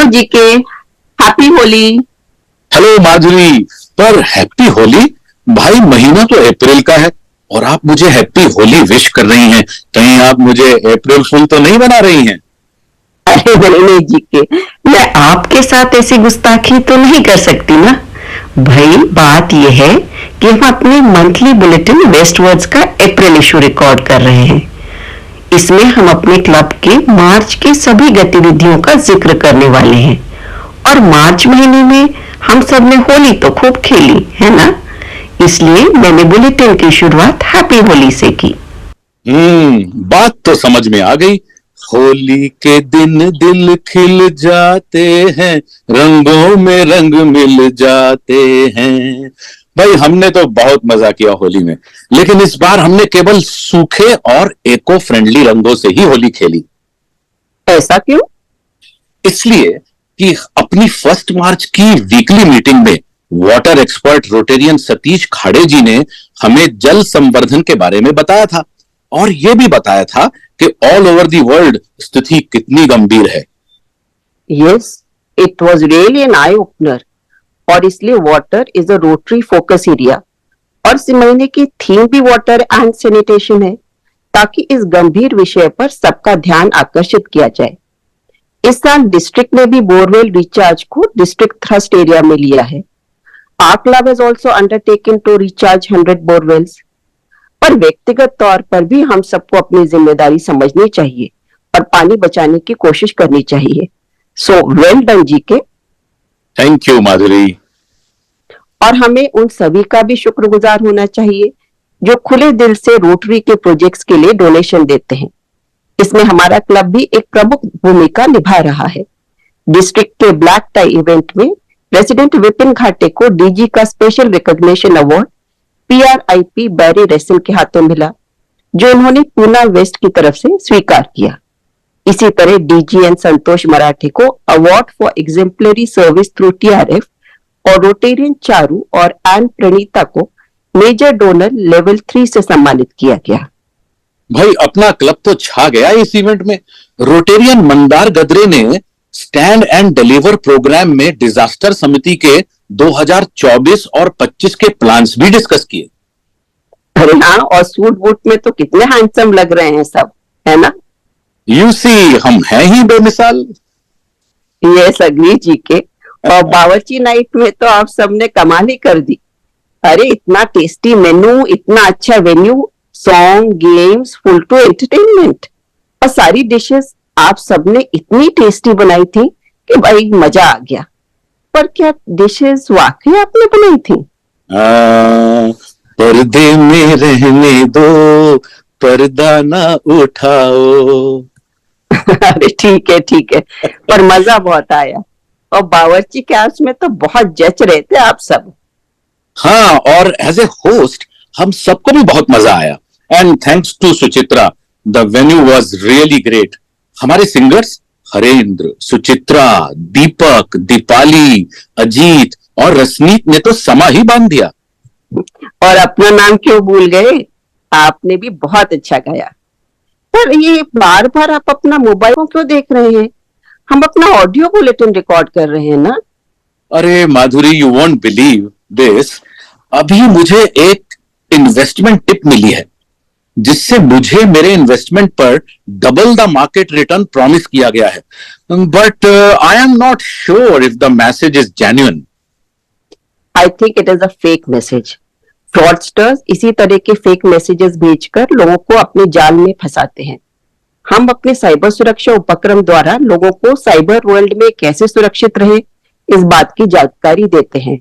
जी के। Happy Holi. Hello माधुरी। पर happy Holi? भाई महीना तो अप्रैल का है और आप मुझे हैप्पी होली विश कर रही हैं। कहीं आप मुझे अप्रैल फूल तो नहीं बना रही हैं? अरे नहीं जी के, मैं आपके साथ ऐसी गुस्ताखी तो नहीं कर सकती ना। भाई बात यह है कि हम अपने मंथली बुलेटिन वेस्टवर्ड्स का अप्रैल इशू रिकॉर्ड कर रहे हैं। इसमें हम अपने क्लब के मार्च की सभी गतिविधियों का जिक्र करने वाले हैं। और मार्च महीने में हम सब ने होली तो खूब खेली है ना, इसलिए मैंने बुलेटिन की शुरुआत हैप्पी होली से की। बात तो समझ में आ गई। होली के दिन दिल खिल जाते हैं, रंगों में रंग मिल जाते हैं। भाई हमने तो बहुत मजा किया होली में, लेकिन इस बार हमने केवल सूखे और इको फ्रेंडली रंगों से ही होली खेली। ऐसा क्यों? इसलिए कि अपनी 1 मार्च की वीकली मीटिंग में वाटर एक्सपर्ट रोटेरियन सतीश खाड़े जी ने हमें जल संवर्धन के बारे में बताया था और यह भी बताया था कि ऑल ओवर दी वर्ल्ड स्थिति कितनी गंभीर है। Yes, it was really an eye opener. और इसलिए water is a rotary focus area और इस महीने की थीम भी वाटर एंड सैनिटेशन है, ताकि इस गंभीर विषय पर सबका ध्यान आकर्षित किया जाए। इस साल डिस्ट्रिक्ट ने भी बोरवेल रिचार्ज को डिस्ट्रिक्ट थ्रस्ट एरिया में लिया है। Our club has also undertaken to recharge 100 borewells. पर व्यक्तिगत तौर पर भी हम सबको अपनी जिम्मेदारी समझनी चाहिए और पानी बचाने की कोशिश करनी चाहिए। सो वेल डन जी के। थैंक यू माधुरी। और हमें उन सभी का भी शुक्रगुजार होना चाहिए जो खुले दिल से रोटरी के प्रोजेक्ट्स के लिए डोनेशन देते हैं। इसमें हमारा क्लब भी एक प्रमुख भूमिका निभा रहा है। डिस्ट्रिक्ट के ब्लैक टाई इवेंट में प्रेसिडेंट विपिन घाटे को डीजी का स्पेशल रिकॉग्निशन अवार्ड PRIP बैरी रेसिल के हाथों मिला, जो उन्होंने पूना वेस्ट की तरफ से स्वीकार किया। इसी तरह DGN संतोष मराठे को award for exemplary service through TRF और रोटेरियन चारू और एन प्रणीता को मेजर डोनर लेवल 3 से सम्मानित किया गया। भाई अपना क्लब तो छा गया इस इवेंट में। रोटेरियन मंदार गदरे ने स्टैंड एंड डिलीवर प्रोग्राम में डिजास्टर समिति के 2024 और 25 के प्लान्स भी डिस्कस किए। अरे हाँ, और सूट बूट में तो कितने हैंडसम लग रहे हैं सब, है ना? यू सी, हम हैं ही बेमिसाल। यस अग्री जी के। और बावर्ची नाइट में तो आप सबने कमाल ही कर दी। अरे इतना टेस्टी मेनू, इतना अच्छा venue, song, games, full to entertainment और सारी डिशेस आप सबने इतनी टेस्टी बनाई थी कि भाई मजा आ गया। पर क्या डिशेस वाकई आपने बनाई थी? पर्दे में रहने दो, पर्दा ना उठाओ। अरे ठीक है, पर मजा बहुत आया। और बावर्ची के हाउस में तो बहुत जच रहे थे आप सब। हाँ, और एज ए होस्ट हम सबको भी बहुत मजा आया। And thanks to Suchitra, the venue was really great. हमारे सिंगर्स हरेंद्र, सुचित्रा, दीपक, दीपाली, अजीत और रसनीत ने तो समा ही बांध दिया। और अपना नाम क्यों भूल गए? आपने भी बहुत अच्छा गाया। पर ये बार बार आप अपना मोबाइल क्यों देख रहे हैं? हम अपना ऑडियो बुलेटिन रिकॉर्ड कर रहे हैं ना। अरे माधुरी, यू वोंट बिलीव दिस। अभी मुझे एक इन्वेस्टमेंट टिप मिली है जिससे मुझे मेरे इन्वेस्टमेंट पर double the market return promise किया गया है। But I am not sure if the message is genuine. I think it is a fake message. Fraudsters इसी तरह के फेक मैसेजेस भेजकर लोगों को अपने जाल में फंसाते हैं। हम अपने साइबर सुरक्षा उपक्रम द्वारा लोगों को साइबर वर्ल्ड में कैसे सुरक्षित रहे इस बात की जानकारी देते हैं।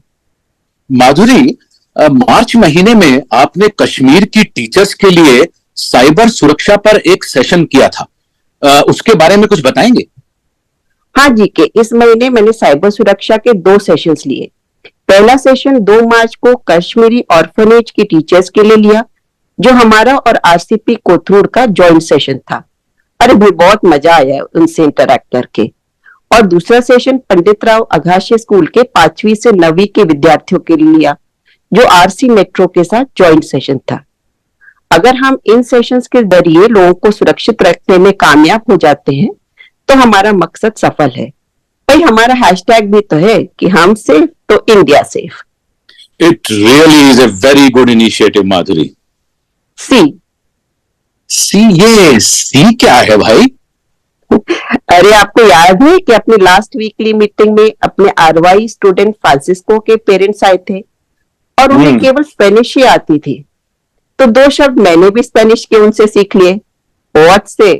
माधुरी, मार्च महीने में आपने कश्मीर की टीचर्स के लिए साइबर सुरक्षा पर एक सेशन किया था। उसके बारे में कुछ बताएंगे? हाँ जी के, इस महीने मैंने साइबर सुरक्षा के 2 सेशंस लिए। पहला सेशन 2 मार्च को कश्मीरी ऑर्फनेज की टीचर्स के लिए लिया, जो हमारा और RCP कोथरूड का जॉइंट सेशन था। अरे भाई बहुत मजा आया उनसे इंटरैक्ट करके। और दूसरा सेशन पंडित राव अघाशे स्कूल के 5वीं से 9वीं के विद्यार्थियों के लिए लिया, जो RC मेट्रो के साथ जॉइंट सेशन था। अगर हम इन सेशंस के जरिए लोगों को सुरक्षित रखने में कामयाब हो जाते हैं तो हमारा मकसद सफल है। भाई हमारा हैशटैग भी तो है कि हम सेफ तो India safe. It really is a very good initiative, माधुरी। सी ये सी क्या है भाई? अरे आपको याद है कि अपनी लास्ट वीकली मीटिंग में अपने आरवाई स्टूडेंट फ्रांसिस्को के पेरेंट्स आए थे और उन्हें केवल स्पेनिश ही आती थी, तो 2 शब्द मैंने भी स्पेनिश के उनसे सीख लिए। व्हाट से?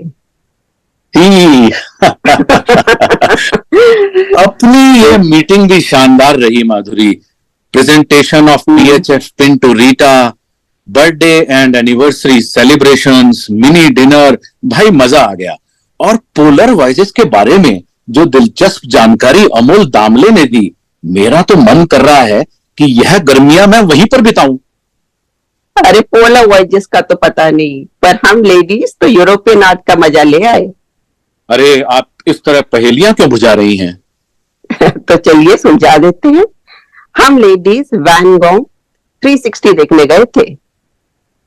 सी। अपनी ये मीटिंग भी शानदार रही Madhuri. Presentation of P H F pin to Rita, birthday and anniversary celebrations, mini dinner, भाई मजा आ गया। और पोलर वॉइसेस के बारे में जो दिलचस्प जानकारी अमोल दामले ने दी, मेरा तो मन कर रहा है कि यह गर्मियां मैं वहीं पर बिताऊं। अरे पोलर वॉइसेस का तो पता नहीं, पर हम लेडीज तो यूरोपियन आर्ट का मजा ले आए। अरे आप इस तरह पहेलियां क्यों बुझा रही हैं? तो चलिए सुलझा देते हैं। हम लेडीज वैन गॉग 360 देखने गए थे।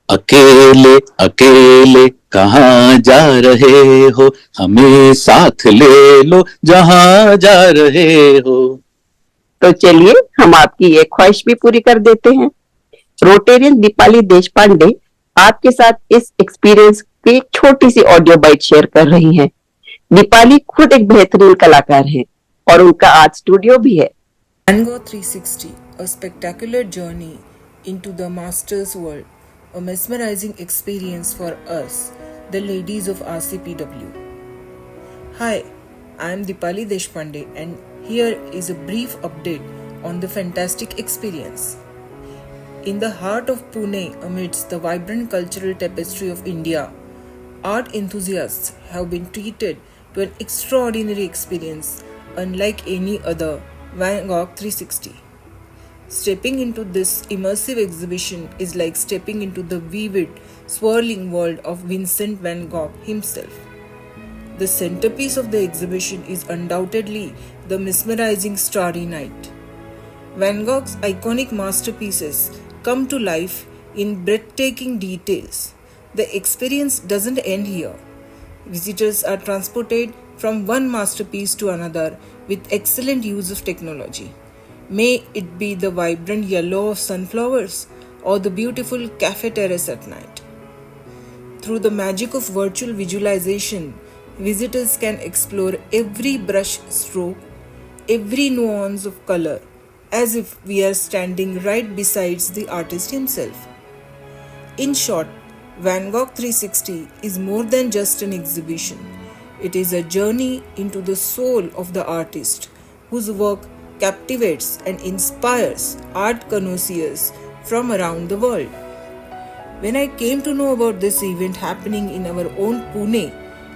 अकेले अकेले कहाँ जा रहे हो, हमें साथ ले लो जहां जा रहे हो। तो चलिए हम आपकी ये ख्वाहिश भी पूरी कर देते हैं। रोटेरियन दीपाली देशपांडे आपके साथ इस एक्सपीरियंस की एक छोटी सी ऑडियो बाइट शेयर कर रही हैं। दीपाली खुद एक बेहतरीन कलाकार है और उनका आर्ट स्टूडियो भी है। Van Gogh 360, a spectacular journey into the master's world, a mesmerizing experience for us, the ladies of RCPW. Hi, I am Dipali Deshpande and here is a brief update on the fantastic experience. In the heart of Pune, amidst the vibrant cultural tapestry of India, art enthusiasts have been treated to an extraordinary experience unlike any other Van Gogh 360. Stepping into this immersive exhibition is like stepping into the vivid, swirling world of Vincent van Gogh himself. The centerpiece of the exhibition is undoubtedly the mesmerizing Starry Night. Van Gogh's iconic masterpieces come to life in breathtaking details. The experience doesn't end here. Visitors are transported from one masterpiece to another with excellent use of technology. May it be the vibrant yellow of sunflowers or the beautiful cafe terrace at night. Through the magic of virtual visualization, visitors can explore every brush stroke, every nuance of color, as if we are standing right beside the artist himself. In short, Van Gogh 360 is more than just an exhibition. It is a journey into the soul of the artist, whose work captivates and inspires art connoisseurs from around the world. When I came to know about this event happening in our own Pune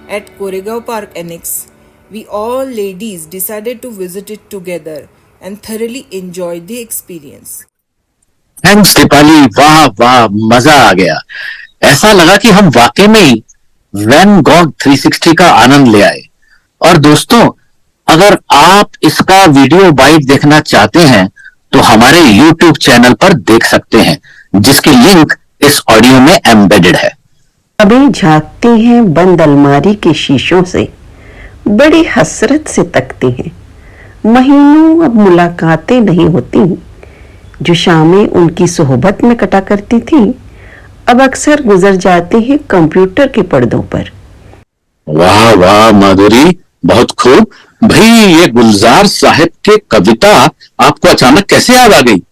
at Koregaon Park Annex, we all ladies decided to visit it together and thoroughly enjoyed the experience. Thanks Deepali, वाह वाह, मजा आ गया। ऐसा लगा कि हम वाकई में ही वैन गॉग 360 का आनंद ले आए। और दोस्तों, अगर आप इसका वीडियो बाइट देखना चाहते हैं तो हमारे YouTube चैनल पर देख सकते हैं, जिसकी लिंक इस ऑडियो में एम्बेडेड है। अभी झांकती हैं बंद अलमारी के शीशों से, बड़ी हसरत से तकती हैं। महीनों अब मुलाकातें नहीं होती, जो शामें उनकी सोहबत में कटा करती थी अब अक्सर गुजर जाती है कंप्यूटर के पर्दों पर। वाह वाह माधुरी, बहुत खूब। भाई, ये गुलजार साहब के कविता आपको अचानक कैसे याद आ गई?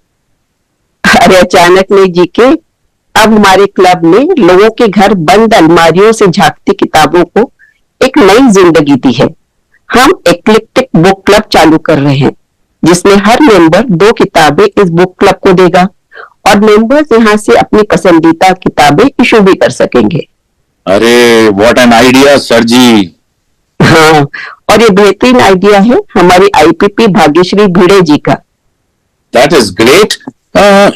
अरे अचानक नहीं जी के, अब हमारे क्लब ने लोगों के घर बंद अलमारियों से झांकती किताबों को एक नई जिंदगी दी है। हम एक्लिप्टिक बुक क्लब चालू कर रहे हैं, जिसमें हर मेंबर 2 किताबें इस बुक क्लब को देगा और मेंबर्स यहाँ से अपनी पसंदीदा किताबें इशू भी कर सकेंगे। अरे व्हाट एन आइडिया सर जी। हाँ, और ये बेहतरीन आइडिया है हमारी आईपीपी भाग्यश्री भिड़े जी का। That is great.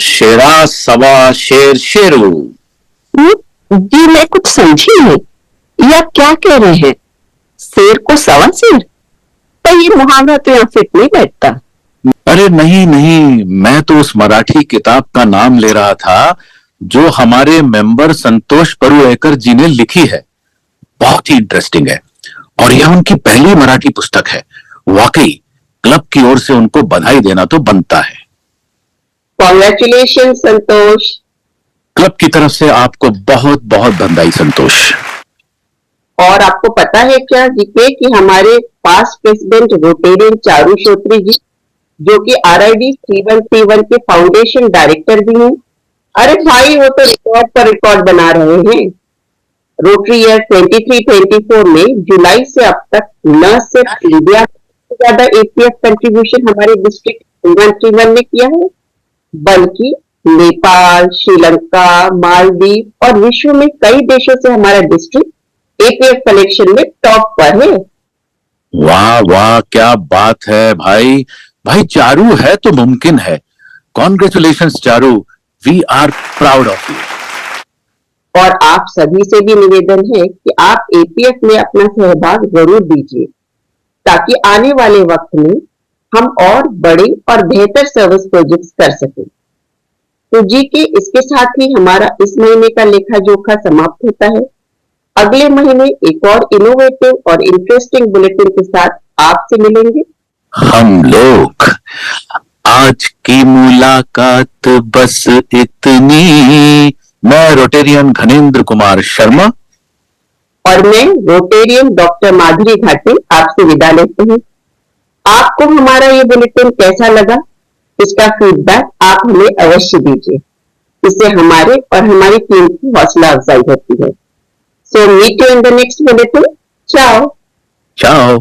शेरा सवा शेर शेरू। जी मैं कुछ समझी नहीं, या क्या कह रहे हैं? शेर को सवा शेर? पर ये मुहावरा तो यहाँ फिट नहीं बैठता। अरे नहीं नहीं, मैं तो उस मराठी किताब का नाम ले रहा था जो हमारे मेंबर संतोष परुळेकर जी ने लिखी है। बहुत ही इंटरेस्टिंग है और यह उनकी पहली मराठी पुस्तक है। वाकई क्लब की ओर से उनको बधाई देना तो बनता है। कॉन्ग्रेचुलेशन संतोष। क्लब की तरफ से आपको बहुत बहुत बधाई संतोष। और आपको पता है क्या जीके कि हमारे पास्ट प्रेसिडेंट रोटेरियन चारू श्रोत्री जी, जो कि RID 3131 के फाउंडेशन डायरेक्टर भी हैं। अरे भाई, वो तो रिकॉर्ड पर रिकॉर्ड बना रहे हैं। रोटरी ईयर 23-24 में जुलाई से अब तक न सिर्फ इंडिया से ज्यादा APF कंट्रीब्यूशन हमारे डिस्ट्रिक्ट 3131 ने किया है, बल्कि नेपाल, श्रीलंका, मालदीव और विश्व में कई देशों से हमारा डिस्ट्रिक्ट APF कलेक्शन में टॉप पर है। वाह वाह, क्या बात है भाई। भाई चारू है तो मुमकिन है। Congratulations Charu, we are proud of you. और आप सभी से भी निवेदन है कि आप APF में अपना सहभाग जरूर दीजिए, ताकि आने वाले वक्त में हम और बड़े और बेहतर सर्विस प्रोजेक्ट्स कर सकें। तो जी के इसके साथ ही हमारा इस महीने का लेखा जोखा समाप्त होता है। अगले महीने एक और इनोवेटिव और इंटरेस्टिंग बुलेटिन के साथ आपसे मिलेंगे। हम लोग आज की मुलाकात बस इतनी। मैं रोटेरियन घनेंद्र कुमार शर्मा और मैं रोटेरियन डॉक्टर माधुरी घाटे आपसे विदा लेते हैं। आपको हमारा ये बुलेटिन कैसा लगा, इसका फीडबैक आप हमें अवश्य दीजिए। इससे हमारे और हमारी टीम की हौसला अफजाई होती है। So meet you in the next bulletin. Ciao चाओ।